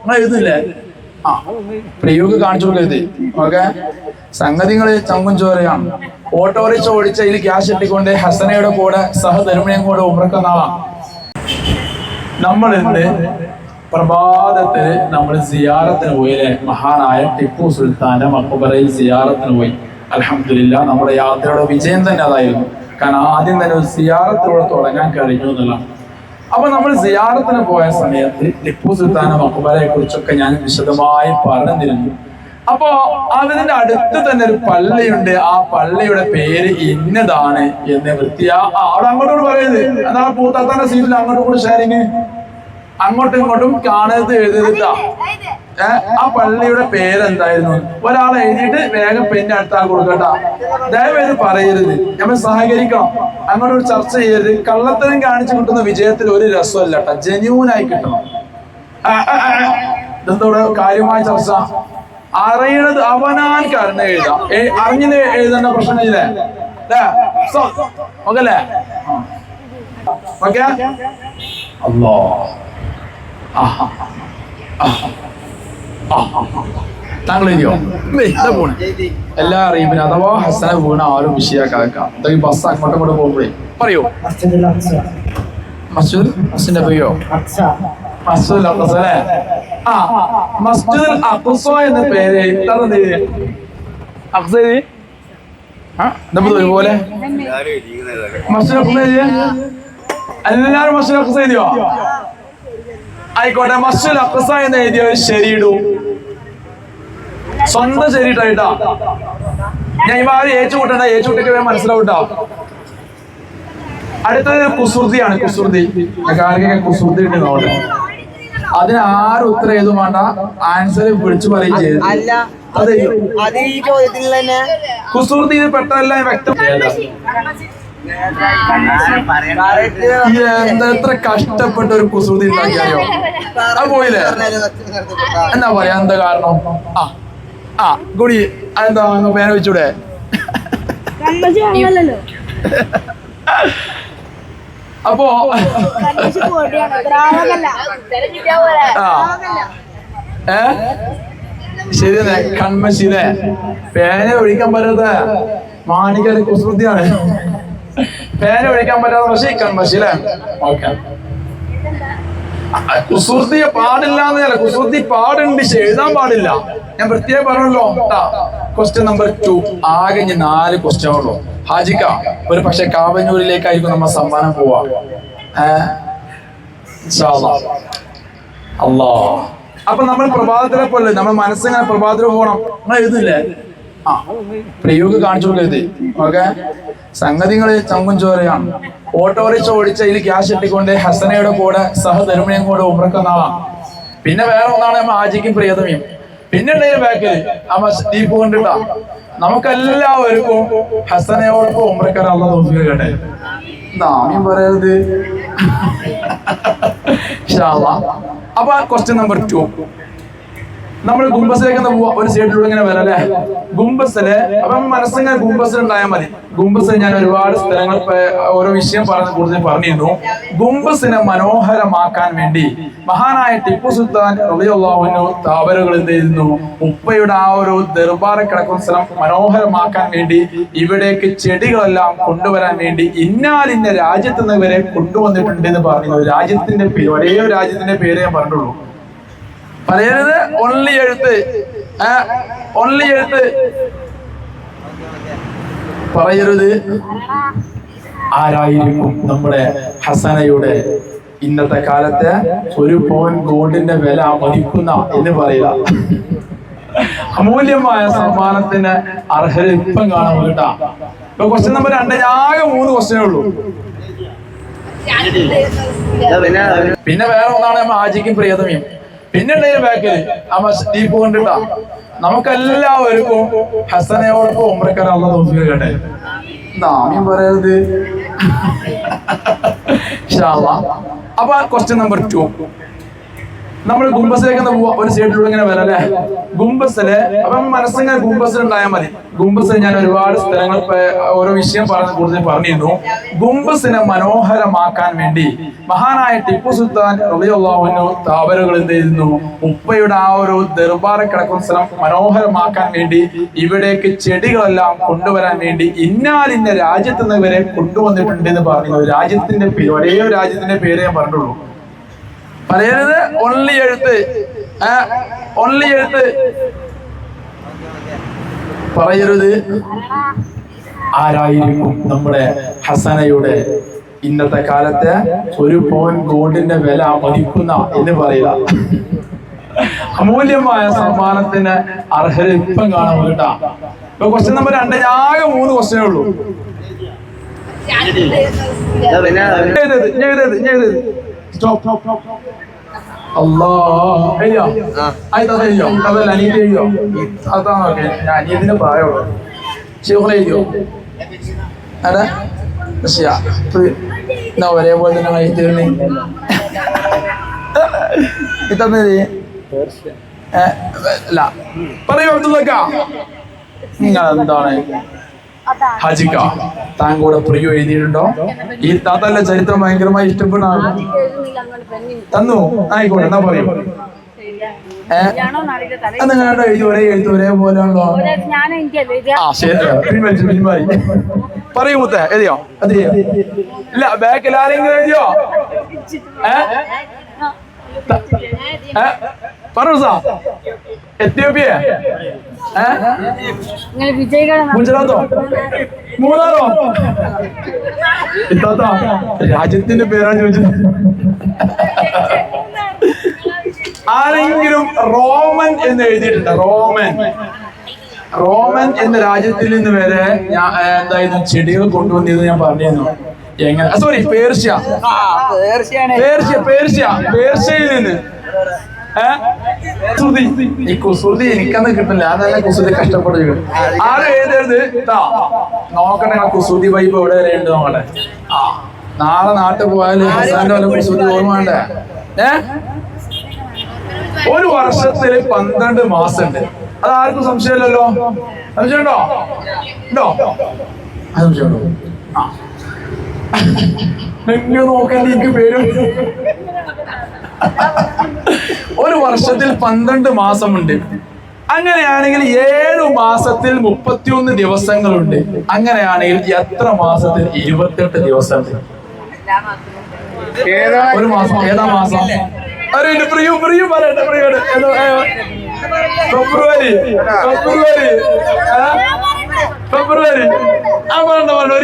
നിങ്ങൾ എഴുതില്ലേ? ആ പ്രിയുക്ക് കാണിച്ചു കൊടുക്കരുത്. ഓക്കെ, സംഗതികള് ചങ്കും ചോരയാണ്. ഓട്ടോറിക്ഷ ഓടിച്ച ഇതിൽ ക്യാഷ് ഇട്ടിക്കൊണ്ട് ഹസനയുടെ കൂടെ സഹധർമ്മിണിയും കൂടെ ഉമ്രക്കുന്ന ആളാണ്. നമ്മൾ ഇന്ന് പ്രഭാതത്തിൽ നമ്മൾ സിയാറത്തിന് പോയില്ലേ? മഹാനായ ടിപ്പു സുൽത്താന്റെ മക്ബറയിൽ സിയാറത്തിന് പോയി. അൽഹംദുലില്ലാഹ് നമ്മുടെ യാത്രയുടെ വിജയം തന്നെ അതായിരുന്നു. കാരണം ആദ്യം തന്നെ ഒരു സിയാറത്തിലൂടെ തുടങ്ങാൻ കഴിഞ്ഞു എന്നുള്ളതാണ്. അപ്പൊ നമ്മൾ സിയാറത്തിന് പോയ സമയത്ത് ടിപ്പു സുൽത്താന്റെ മക്ബറയെ കുറിച്ചൊക്കെ ഞാൻ വിശദമായി പറഞ്ഞിരുന്നു. അപ്പോ അതിന്റെ അടുത്ത് തന്നെ ഒരു പള്ളിയുണ്ട്. ആ പള്ളിയുടെ പേര് ഇന്നതാണ് എന്ന് അവിടെ അങ്ങോട്ടും പറയുന്നത്. എന്നാൽ പൂത്താത്താന്റെ സീറ്റിൽ അങ്ങോട്ടും കൂടെ ഷെയറിങ് അങ്ങോട്ടും ഇങ്ങോട്ടും കാണരുത് എഴുതിട്ടാ. ആ പള്ളിയുടെ പേരെന്തായിരുന്നു? ഒരാളെ എഴുതിയിട്ട് വേഗം പെണ്ണ് അടുത്താൽ കൊടുക്കട്ടാ. ദയവേത് പറയരുത്, നമ്മൾ സഹകരിക്കണം. അങ്ങോട്ട് ഒരു ചർച്ച ചെയ്യരുത്. കള്ളത്തരം കാണിച്ചു കിട്ടുന്ന വിജയത്തിൽ ഒരു രസമല്ല കേട്ടോ, ജെന്യൂനായി കിട്ടണം. ഇതെന്തോടെ കാര്യമായ ചർച്ച? അറിയണത് അവനാൻ കാരണം എഴുതാം. അറിഞ്ഞത് എഴുതേണ്ട പ്രശ്നമില്ലേ? ഓക്കല്ലേ? ഓക്കെ. അല്ലോ താങ്കൾ എഴുതിയോ? പോണേ എല്ലാ അറിയിപ്പിനും അഥവാ ഹസന വീണ ആരും വിഷയാക്കാം. എന്തെങ്കിലും ബസ് അങ്ങോട്ടും ഇങ്ങോട്ടും പോകുമ്പോഴേ പറയോ? മസ്ജിദുൽ ഹസന്റെ പേരോ? മസ്ജിദുൽ അഖ്സ അല്ലേ? ആ, മസ്ജിദുൽ അഖ്സ എന്ന പേര് അഖ്സ ഒരുപോലെ മസ്ജിദുൽ അഖ്സ എല്ലാരും മസ്ജിദുൽ അഖ്സ എഴുതിയോ? ആയിക്കോട്ടെ, മസ്ജിദുൽ അഖ്സ എന്ന് എഴുതിയ ശരിയിടൂ. സ്വന്തം ശരിയിട്ടാ. ഞാൻ ഇവര് ഏച്ചുകൂട്ടണ്ട, ഏച്ചുകൂട്ടിക്ക് മനസ്സിലാവൂട്ടോ. അടുത്തത് കുസൃതിയാണ്. കുസൃതി കുസൃതി ഇട്ടുന്നോട്ടെ. അതിന് ആരും ഉത്തരം എഴുതും വേണ്ട, ആൻസർ വിളിച്ചു പറയുകയും ചെയ്തു. കുസൃതിയിൽ പെട്ടതല്ല വ്യക്തം. എത്ര കഷ്ടപ്പെട്ട ഒരു കുസൃതി ഉണ്ടാക്കിയാലോ അത് പോയില്ലേ? എന്താ പറയാ, എന്താ കാരണം? ആ ഗുണി അതെന്താ പേന വെച്ചൂടെ? അപ്പോ ശരി തന്നെ, കൺമശിലെ പേന ഒഴിക്കാൻ പറ്റാത്ത മാണിക്കല് കുസൃതിയാണ്. പേന ഒഴിക്കാൻ പറ്റാത്ത പക്ഷേ കൺമശിലെ ഓക്കെ. കുസൃതിയെ പാടില്ല എന്നല്ല, കുസൃതി പാടുണ്ട്, എഴുതാൻ പാടില്ല. ഞാൻ പ്രത്യേകം പറഞ്ഞല്ലോ. Question number 2. ആകെ 4 ക്വസ്റ്റ്യൻ ഉള്ളൂ. ഹാജിക്ക ഒരു പക്ഷെ കാവന്നൂരിലേക്കായിരിക്കും നമ്മൾ സമ്മാനം പോവാ. അല്ലാ, അപ്പൊ നമ്മൾ പ്രഭാതത്തിലെ പോലെ നമ്മൾ മനസ്സിങ്ങനെ പ്രഭാതത്തിൽ പോകണം. നിങ്ങൾ എഴുതില്ലേ? ആ പ്രിയുക്ക് കാണിച്ചു കൊടുക്കരുത്. ഓക്കെ, സംഗതികള് ചങ്കും ചോരയാണ്. ഓട്ടോറിക്ഷ ഓടിച്ച ഇതിൽ ക്യാഷ് ഇട്ടിക്കൊണ്ട് ഹസനയുടെ കൂടെ സഹധർമ്മിണിയും കൂടെ ഉമ്രക്കുന്ന ആളാണ്. പിന്നെ വേറെ ഒന്നാണ് നമ്മൾ ഹാജിക്കും പ്രിയതമയും. പിന്നെ ബാക്കിൽ നമ്മ ദീപ് കൊണ്ടിട്ടാ. നമുക്കെല്ലാവർക്കും ഹസനയോടൊപ്പം ഉമ്രക്കാർ അള്ള തോഫീഖ് കേട്ടെ. നാമ്യം പറയരുത്. അപ്പൊ ക്വസ്റ്റ്യൻ നമ്പർ 2. നമ്മൾ ഗുംബസിലേക്ക് പോവാ. ഒരു സൈഡിലൂടെ ഇങ്ങനെ വരാം അല്ലെ? ഗുംബസില് അപ്പൊ മനസ്സിങ്ങനെ ഗുംബസിൽ ഉണ്ടായാൽ മതി. ഗുംബസിൽ ഞാൻ ഒരുപാട് സ്ഥലങ്ങൾ ഓരോ വിഷയം കൂടുതൽ പറഞ്ഞിരുന്നു. ഗുംബസിനെ മനോഹരമാക്കാൻ വേണ്ടി മഹാനായ ടിപ്പു സുൽത്താൻ റളിയല്ലാഹു അൻഹു താവരകൾ എന്ത് ചെയ്യുന്നു? ഉപ്പയുടെ ആ ഒരു ദർബാറിൽ കിടക്കുന്ന സ്ഥലം മനോഹരമാക്കാൻ വേണ്ടി ഇവിടേക്ക് ചെടികളെല്ലാം കൊണ്ടുവരാൻ വേണ്ടി ഇന്നാലിന്ന രാജ്യത്ത് നിന്ന് വരെ കൊണ്ടുവന്നിട്ടുണ്ട് എന്ന് പറഞ്ഞു. രാജ്യത്തിന്റെ പേര്, ഒരേ രാജ്യത്തിന്റെ പേര് ഞാൻ പറഞ്ഞിട്ടുള്ളൂ. പറയരുത് ഒൺലി എഴുത്ത്, ഒൺലി എഴുത്ത് പറയരുത്. ആരായിരിക്കും നമ്മുടെ ഹസനയുടെ ഇന്നത്തെ കാലത്തെ 1 പവൻ ഗോൾഡിന്റെ വില മതിക്കുന്ന എന്ന് പറയുക? അമൂല്യമായ സമ്മാനത്തിന് അർഹത ഇപ്പം കാണാൻ കേട്ടാ. ഇപ്പൊ ക്വസ്റ്റ്യൻ നമ്പർ 2. ആകെ 3 ക്വസ്റ്റ്യനേ ഉള്ളൂ. പിന്നെ വേറെ ഒന്നാണ് നമ്മൾ ഹാജിക്കും പ്രിയതമയും. പിന്നെ ബാക്കിൽ നമ്മ ദീപ് കൊണ്ടിട്ടാ. നമുക്കെല്ലാവർക്കും ഹസനയോടൊപ്പം ഉമ്രക്കാർ അള്ള തോഫീഖ് കേട്ടെ. നാമ്യം പറയരുത്. അപ്പൊ ക്വസ്റ്റ്യൻ നമ്പർ 2. നമ്മൾ ഗുംബസിലേക്ക് പോവാ, ഒരു സൈഡിലൂടെ ഇങ്ങനെ വരാം അല്ലെ. ഗുംബസില് അപ്പം മനസ്സിങ്ങനെ ഗുംബസിൽ ഉണ്ടായാൽ മതി. ഗുംബസിൽ ഞാൻ ഒരുപാട് സ്ഥലങ്ങൾ ഓരോ വിഷയം കൂടുതൽ പറഞ്ഞിരുന്നു. ഗുംബസിനെ മനോഹരമാക്കാൻ വേണ്ടി മഹാനായ ടിപ്പു സുൽത്താൻ റളിയല്ലാഹു അൻഹു താവരകൾ എന്ത് ചെയ്യുന്നു, ഉപ്പയുടെ ആ ഒരു ദർബാർ കിടക്കുന്ന സ്ഥലം മനോഹരമാക്കാൻ വേണ്ടി ഇവിടേക്ക് ചെടികളെല്ലാം കൊണ്ടുവരാൻ വേണ്ടി ഇന്നാലിന്ന രാജ്യത്ത് നിന്ന് വരെ കൊണ്ടുവന്നിട്ടുണ്ട് എന്ന് പറഞ്ഞു. രാജ്യത്തിന്റെ പേര്, ഒരേ ഒരു രാജ്യത്തിന്റെ പേര് ഞാൻ പറഞ്ഞുള്ളൂ. പറയരുത് ഒൺലി എഴുത്ത്, ഒൺലി എഴുത്ത് പറയരുത്. ആരായിരിക്കും നമ്മുടെ ഹസനയുടെ ഇന്നത്തെ കാലത്ത് 1 പവൻ ഗോൾഡിന്റെ വില മതിക്കുന്ന എന്ന് പറയുക? അമൂല്യമായ സമ്മാനത്തിന് അർഹത ഇപ്പം കാണാൻ കേട്ടാ. ഇപ്പൊ ക്വസ്റ്റ്യൻ നമ്പർ 2, ആകെ 3 ക്വസ്റ്റ്യനേ ഉള്ളൂ. അനിയതിന്റെ പ്രായമുള്ളൂ. ശിവനെഴുതിയോ എന്നാ ഒരേപോലെ തന്നെ വൈദ്യുതി ഇതന്നത് അല്ല. പറയൂ അബ്ദുള്ളക്ക, നിങ്ങൾ എന്താണ് ഹജിക്ക താങ്കളുടെ പ്രിയോ എഴുതിയിട്ടുണ്ടോ? ഈ താത്തന്റെ ചരിത്രം ഭയങ്കരമായി ഇഷ്ടപ്പെടുന്ന ആളാണ്. തന്നു ആയിക്കോട്ടെ, എന്നാ പറയൂ. നിങ്ങളുടെ എഴുതി ഒരേ എഴുത്ത് ഒരേപോലെ ആണല്ലോ. ആ ശരി, പിന്മാറി. പറയൂ മുത്തേ, എഴുതിയോ? അത് ഇല്ല, ബാക്കിൽ ആരെങ്കിലും എഴുതിയോ? പറയൂ സാ. എത്യോപ്യ, ഗുജറാത്തോ, മൂന്നാറോ? ഇത്താത്ത രാജ്യത്തിന്റെ പേരാണ് ചോദിച്ചത്. ആരെങ്കിലും റോമൻ എന്ന് എഴുതിയിട്ടുണ്ട്? റോമൻ എന്ന രാജ്യത്തിൽ നിന്ന് വരെ ഞാൻ എന്തായിരുന്നു ചെടികൾ കൊണ്ടുവന്നത് ഞാൻ പറഞ്ഞിരുന്നു. എങ്ങനെ? സോറി, പേർഷ്യയിൽ നിന്ന്. ഈ കുസൃതി എനിക്കന്ന് കിട്ടില്ല, അതല്ല കുസൃതി കഷ്ടപ്പെടുക. ആരും എഴുതരുത്. നോക്കട്ടെ കുസൃതി വൈബ് എവിടെ വരെ ഉണ്ട് നോക്കട്ടെ. നാളെ നാട്ടിൽ പോയാലും ഹസാന്റെ വല്ല കുസൃതി ഓർമ്മ വേണ്ടേ? 1 വർഷത്തില് 12 മാസം ഉണ്ട്. അത് ആർക്കും സംശയമില്ലല്ലോ. സംശയമുണ്ടോ? ഉണ്ടോ? സംശയമുണ്ടോ? നോക്കാൻ എനിക്ക് പേര്. 1 വർഷത്തിൽ 12 മാസമുണ്ട്. അങ്ങനെയാണെങ്കിൽ 7 മാസത്തിൽ 31 ദിവസങ്ങളുണ്ട്. അങ്ങനെയാണെങ്കിൽ എത്ര മാസത്തിൽ 28 ദിവസമുണ്ട്? 1 മാസം ഏതാ മാസം? പ്രിയു പറയട്ടെ. ഫെബ്രുവരി. ആ പറഞ്ഞ ഒരു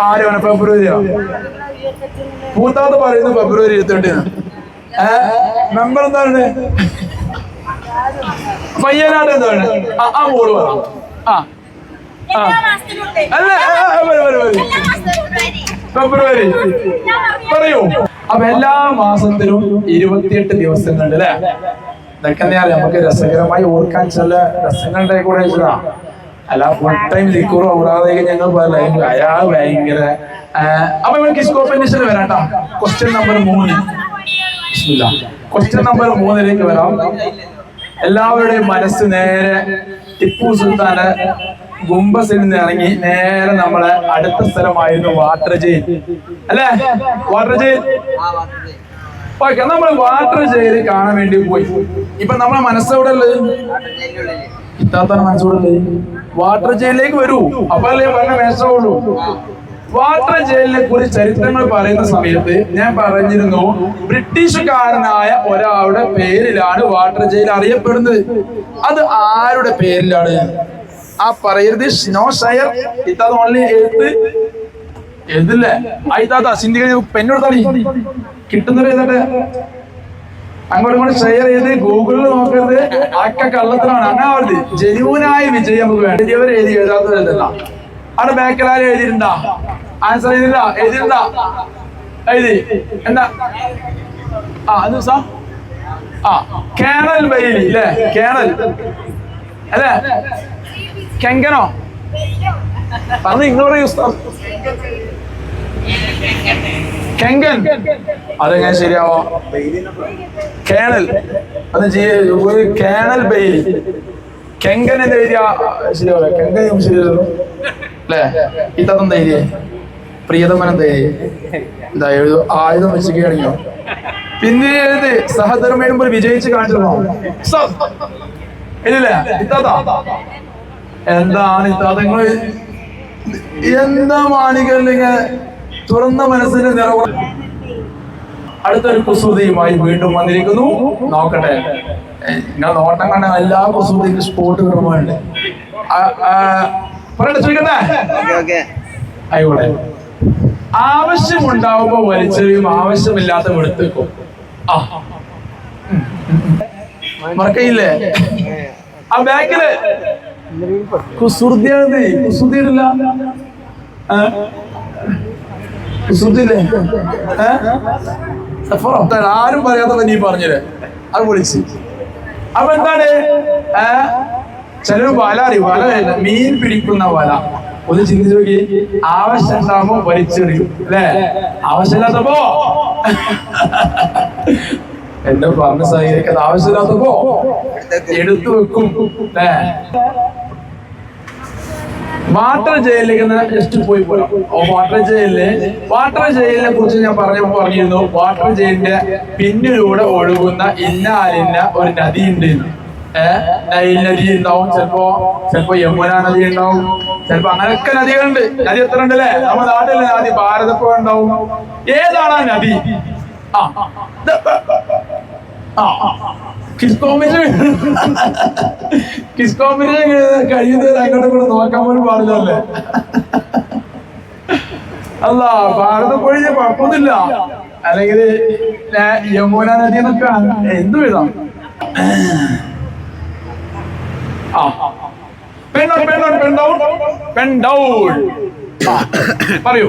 ആരാണ്? ഫെബ്രുവരിയോ? മൂത്താമത് പറയുന്നു ഫെബ്രുവരി 28. മെമ്പർ എന്താണ്? പയ്യനാട് എന്താണ്? ആ മോള് പറ. അല്ല, ഫെബ്രുവരി പറയൂ. അപ്പൊ എല്ലാ മാസത്തിലും 28 ദിവസങ്ങളുണ്ട് അല്ലെ? ഇതൊക്കെ നമുക്ക് രസകരമായി ഓർക്കാൻ ചില രസങ്ങളുടെ കൂടെ വെച്ചതാ. അല്ല ഫുൾ ടൈം ലിക്കൂർ ഔറാതെ ഞങ്ങൾ പറയില്ല. അയാൾ ഭയങ്കര. അപ്പൊ നമുക്ക് സ്കോപ്പൻസിൽ വരാട്ടോ. Question number 3. ക്വസ്റ്റ്യൻ നമ്പർ 3ലേക്ക് വരാം. എല്ലാവരുടെയും മനസ്സ് നേരെ ടിപ്പു സുൽത്താന് ഗുംബസിൽ നിന്ന് ഇറങ്ങി നേരെ നമ്മളെ അടുത്ത സ്ഥലമായിരുന്നു വാട്ടർ ജയിൽ അല്ലെ? Water jail. ഓക്കെ, നമ്മൾ വാട്ടർ ജയിൽ കാണാൻ വേണ്ടി പോയി. ഇപ്പൊ നമ്മളെ മനസ്സെവിടെ ഉള്ളത്? ഇത്താത്താണ് മനസ്സോടെ ഉള്ളത്. വാട്ടർ ജയിലിലേക്ക് വരൂ, അപ്പൊ അല്ലേ പറഞ്ഞ മേശമുള്ളൂ. വാട്ടർ ജയിലിനെ കുറിച്ച് ചരിത്രങ്ങൾ പറയുന്ന സമയത്ത് ഞാൻ പറഞ്ഞിരുന്നു, ബ്രിട്ടീഷുകാരനായ ഒരാളുടെ പേരിലാണ് വാട്ടർ ജയിൽ അറിയപ്പെടുന്നത്. അത് ആരുടെ പേരിലാണ്? ആ പറയരുത്. സ്നോ ഷയർ. ഇത്താത്ത ഓൺലി എഴുതില്ലേ? ആയിത്താത്ത സിന്ധിക പെണ്ണുകൊടുത്താളി കിട്ടുന്നത് എഴുതട്ടെ. അങ്ങോട്ടും ഷെയർ ചെയ്ത് ഗൂഗിളിൽ നോക്കരുത്. ആക്ക കള്ളത്തിലാണ്. അങ്ങനെ ആവരുത്. ജനുവിനായ വിജയം നമുക്ക് വേണ്ട. ഇവർ എഴുതി എഴുതാത്തതല്ല. അവിടെ ബാക്കിലാരും എഴുതിയിട്ടുണ്ടാ? ആൻസർ എഴുതില്ല. എഴുതി എന്താ? കേണൽ ബെയ്ലി അല്ലേ? കേണൽ അല്ലേ? കെങ്കനോ? അത് നിങ്ങൾ പറയൂ ഉസ്താദ്. കെങ്കൻ അതെങ്ങനെ ശരിയാവോ? കേണൽ അത് ഒരു കേണൽ ബെയിലി. കെങ്കൻ എന്ന് എഴുതിയ ശരിയാവില്ല. കെങ്കൻ ശരിയല്ലോ അല്ലേ? ഇത്തം ധൈര്യ പ്രിയതമനം ധൈര്യ എന്താ എഴുതു ആയുധം വെച്ചിരിക്കുകയാണെങ്കിലോ. പിന്നെ എഴുതി സഹധർമ്മ എഴുതുമ്പോൾ വിജയിച്ച് കാണിച്ചിരുന്നോ? ഇല്ല ഇത്താത്ത എന്താണ് ഇത്താത്ത നിങ്ങൾ എന്താ മാണികളിങ്ങനെ തുറന്ന മനസ്സിന്റെ നിറവ്. അടുത്തൊരു കുസൃതിയുമായി വീണ്ടും വന്നിരിക്കുന്നു. നോക്കട്ടെ, നിങ്ങൾ നോട്ടം കണ്ട എല്ലാ കുസൃതിക്കും സ്പോട്ട് കിട്ടുമ്പോഴുണ്ട്. പറയട്ടെ, ചോദിക്കട്ടെ? ആയിക്കോട്ടെ. ആവശ്യമുണ്ടാവുമ്പോ വലിച്ചെറിയും, ആവശ്യമില്ലാത്ത എടുത്തേക്കും. മറക്കയില്ലേ ആ ബാക്കില് കുസൃതിയാണ്. കുസൃതിയില്ല, കുസൃതിയില്ലേ? ആരും പറയാത്ത നീ പറഞ്ഞില്ലേ, അത് വിളിച്ച്. അപ്പൊ എന്താണ് ചിലര് വല അറിയും, വല മീൻ പിടിക്കുന്ന വല. ഒന്ന് ചിന്തിച്ചു നോക്കി, ആവശ്യം ഉണ്ടാകുമ്പോ വലിച്ചെറിയും അല്ലേ? ആവശ്യമില്ലാത്തപ്പോ എന്നെ പറഞ്ഞ സഹകരിക്കാതെ ആവശ്യമില്ലാത്തപ്പോ എടുത്തു വെക്കും അല്ലേ? വാട്ടർ ജയിലിലേക്ക് ജസ്റ്റ് പോയി പോരാം. വാട്ടർ ജയിലിനെ കുറിച്ച് ഞാൻ പറഞ്ഞിരുന്നു. വാട്ടർ ജയിലിന്റെ പിന്നിലൂടെ ഒഴുകുന്ന ഇന്നാലിന്ന ഒരു നദി ഉണ്ട്. നൈൽ നദി ഉണ്ടാവും, ചിലപ്പോ യമുന നദി ഉണ്ടാവും, ചിലപ്പോ അങ്ങനെയൊക്കെ നദികളുണ്ട്. നദി എത്ര ഉണ്ട് അല്ലേ? നമ്മുടെ നാട്ടിലെ നദി ഭാരതപ്പുഴ ഉണ്ടാവും. ഏതാണ് ആ നദി? കിസ്കോമിന് കഴിയുന്നത് അങ്ങോട്ടും കൂടെ നോക്കാൻ പോലും പാടില്ലല്ലേ? അല്ല, ഭാരതപ്പുഴ കുഴപ്പമൊന്നുമില്ല. അല്ലെങ്കിൽ യമുന നദി എന്നൊക്കെ എന്തു വിധം. പറയൂ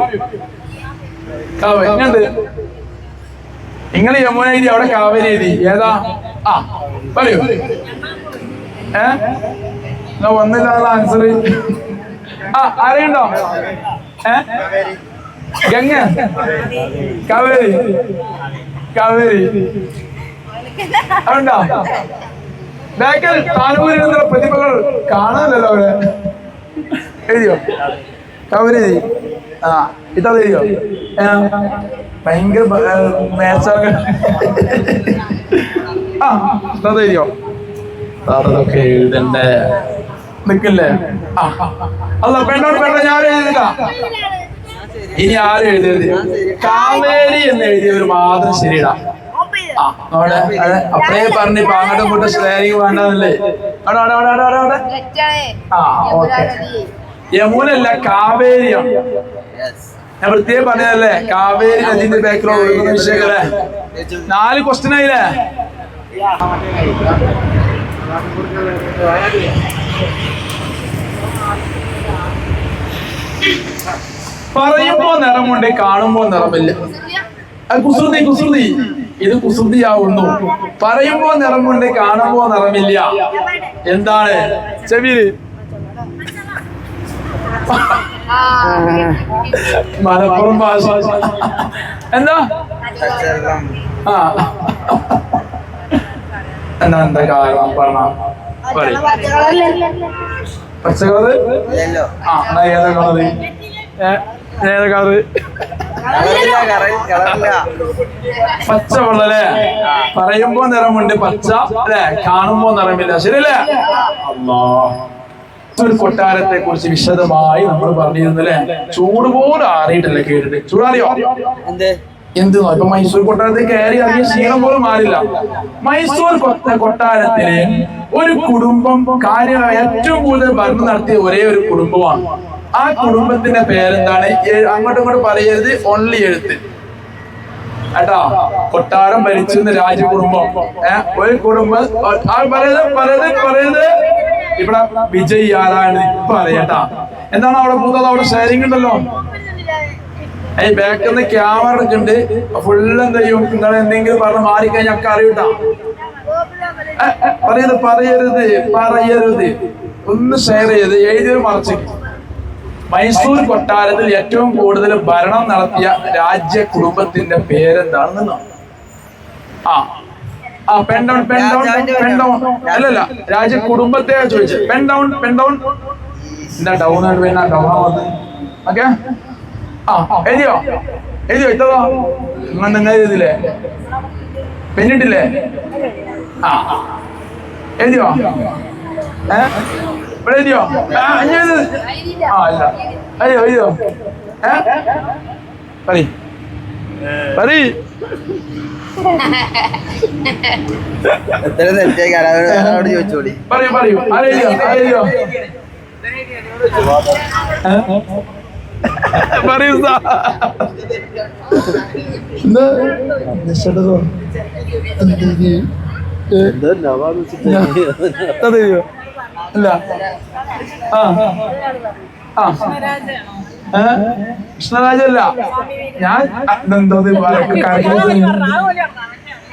നിങ്ങൾ യമുന എഴുതി, അവിടെ കാവേരി എഴുതി. ഏതാ? പറയൂ. വന്നില്ല ആൻസർ. ആരെയുണ്ടോ? ഗംഗ, കാവേരി, കാവേരി അതുണ്ടോ? ബാക്കിൽ താനൂരിനുള്ള പ്രതിഭകൾ കാണാനല്ലോ അവരെ. എഴുതിയോ? കാവേരി എഴുതി. ഇതാ എഴുതിയോ? ഭയങ്കര മാച്ചാണ്. എഴുതിയോ? അതൊക്കെ എഴുതണ്ടേ? നിക്കല്ലേ? അല്ല, പെണ്ണോട് ഞാൻ എഴുതില്ല. ഇനി ആരും എഴുതരുത്. കാവേരി എന്ന് എഴുതിയവർ മാത്രം ശരിയിടാ. അവിടെ അപ്പഴേ പറഞ്ഞു ഇപ്പൊ അങ്ങോട്ടും ഇങ്ങോട്ടും ഷെയറിങ് വേണ്ടതല്ലേ? ഓക്കെ. യമുനല്ല, കാവേരിയാണ്. ഞാൻ പ്രത്യേകം പറഞ്ഞതല്ലേ, കാവേരി നദിന്റെ ബാക്കിലുള്ള ഒഴുകുന്ന വിഷയങ്ങളെ. 4 ക്വസ്റ്റ്യൻ ആയില്ലേ? പറയുമ്പോ നിറമുണ്ട്, കാണുമ്പോ നിറമില്ല. കുസൃതി ഇത് കുസൃതിയാവുന്നു. പറയുമ്പോ നിറമുണ്ട്, കാണുമ്പോ നിറമില്ല. എന്താണ്? ചെവിയില് മലപ്പുറം ഭാഷ എന്താ? എന്താ കാരണം? പച്ചക്കളറ്. ഏതാ കളറ്? ഏതാ കളറ്? പച്ച വെള്ളല്ലേ? പറയുമ്പോ നിറമുണ്ട് പച്ച അല്ലെ, കാണുമ്പോ നിറമില്ല. ശരിയല്ലേ? അല്ലാ, ഒരു കൊട്ടാരത്തെ കുറിച്ച് വിശദമായി നമ്മൾ പറഞ്ഞിരുന്നു അല്ലെ? ചൂട് പോലും ആറിയിട്ടില്ല. കേട്ടിട്ട് ചൂടാറിയോ? എന്തെന്നോ ഇപ്പൊ മൈസൂർ കൊട്ടാരത്തിൽ കയറി ഇറങ്ങിയ ക്ഷീണം പോലും മാറില്ല. മൈസൂർ കൊട്ടാരത്തില് ഒരു കുടുംബം ഏറ്റവും കൂടുതൽ ഭരണം നടത്തിയ ഒരേ ഒരു കുടുംബമാണ്. ആ കുടുംബത്തിന്റെ പേരെന്താണ്? അങ്ങോട്ടും ഇങ്ങോട്ടും പറയരുത്, ഓൺലി എഴുത്ത് കേട്ടോ. കൊട്ടാരം ഭരിച്ചിരുന്ന രാജകുടുംബം. ഒരു കുടുംബം പറയുന്നത് ഇവിടെ വിജയ് ആരാണ് ഇപ്പൊ അറിയട്ടാ. എന്താണ് അവിടെ പോകുന്നത്? അവിടെ ഷെയറിംഗ് ഉണ്ടല്ലോ. ബാക്കിൽ നിന്ന് ക്യാമറ എടുക്കുന്നുണ്ട്. ഫുള്ള് എന്ത് ചെയ്യും? നിങ്ങൾ എന്തെങ്കിലും പറഞ്ഞ് മാറിക്കഴിഞ്ഞാൽ ഒക്കെ അറിയൂട്ടാ. പറയരുത്. ഒന്ന് ഷെയർ ചെയ്ത് എഴുതിയത് മറച്ചു. മൈസൂർ കൊട്ടാരത്തിൽ ഏറ്റവും കൂടുതൽ ഭരണം നടത്തിയ രാജ്യ കുടുംബത്തിന്റെ പേരെന്താണെന്നോ? അല്ലല്ല, രാജ്യ കുടുംബത്തെ ചോദിച്ചത്. പെൻ ഡൗൺ എന്താ ഡൗൺ ആയിട്ട് വേണ്ട ഡൗൺ ആവാത്ത? ഓക്കെ, എഴുതിയോ ഇത്തതോ നിങ്ങൾ എഴുതില്ലേ? പെന്നിട്ടില്ലേ? എഴുതിയോ? ഇവിടെ എഴുതിയോ? അല്ല എഴുതിയോ? പറയ് പറയൂ ആരെഴുതിയോ? പറയൂ കൃഷ്ണരാജല്ല. ഞാൻ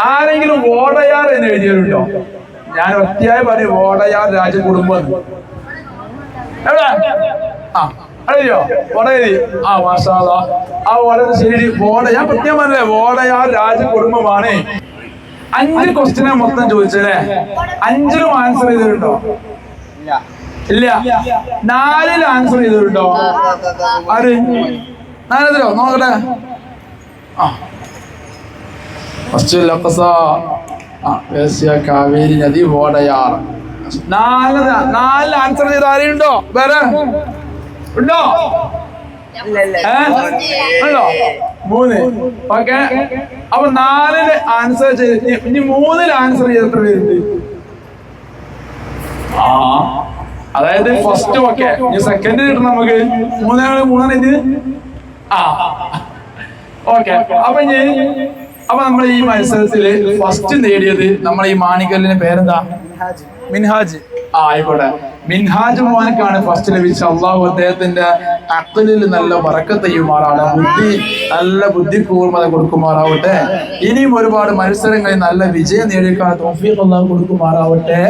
ആരെങ്കിലും വോടയാർ എന്ന് എഴുതിയിട്ടുണ്ടോ? ഞാൻ ഒറ്റയായി പറയും വോടയാർ രാജകുടുംബം. എവിടെ? അറിയോ? വടകരി. മാഷാ അല്ലാഹ്. വളരെ ശരി. ഞാൻ പ്രത്യേകം പറഞ്ഞേ വോടയാർ രാജകുടുംബമാണ്. 5 ക്വസ്റ്റ്യനെ മൊത്തം ചോദിച്ചല്ലേ? 5ലും ആൻസർ ചെയ്തിട്ടുണ്ടോ? ഇല്ല. 4ൽ ആൻസർ ചെയ്തിട്ടുണ്ടോ? ആര്? 4ലോ? നോക്കട്ടെ. കാവേരി നദി വോടയാർ. 4 ആൻസർ ചെയ്ത് ആരെയുണ്ടോ? വേറെ ഉണ്ടോ? ഉണ്ടോ? 3. ഓക്കെ, അപ്പൊ 4ല് ആൻസർ ചെയ്ത് ഇനി 3ൽ ആൻസർ ചെയ്ത് എത്ര പേരുണ്ട്? അതായത് ഫസ്റ്റ് ഓക്കെ, ഇനി സെക്കൻഡ് കിട്ടണം നമുക്ക്. 3 ഇത്. ഓക്കെ, അപ്പൊ നമ്മൾ ഈ മത്സരത്തില് ഫസ്റ്റ് നേടിയത് നമ്മൾ ഈ മാണിക്കല്ലിന്റെ പേരെന്താ? മിൻഹാജ്. ആയിക്കോട്ടെ, മിൻഹാജ് മോനക്കാണ് ഫസ്റ്റ് ലഭിച്ചത്. അള്ളാഹു അദ്ദേഹത്തിന്റെ അഖ്ലിൽ നല്ല ബറക്കത്ത് ചെയ്യുമാറാണ്, നല്ല ബുദ്ധി കൂർമ്മത കൊടുക്കുമാറാവട്ടെ. ഇനിയും ഒരുപാട് മത്സരങ്ങളിൽ നല്ല വിജയം നേടിയെടുക്കാൻ തൗഫീഖ് അള്ളാഹു കൊടുക്കുമാറാവട്ടെ.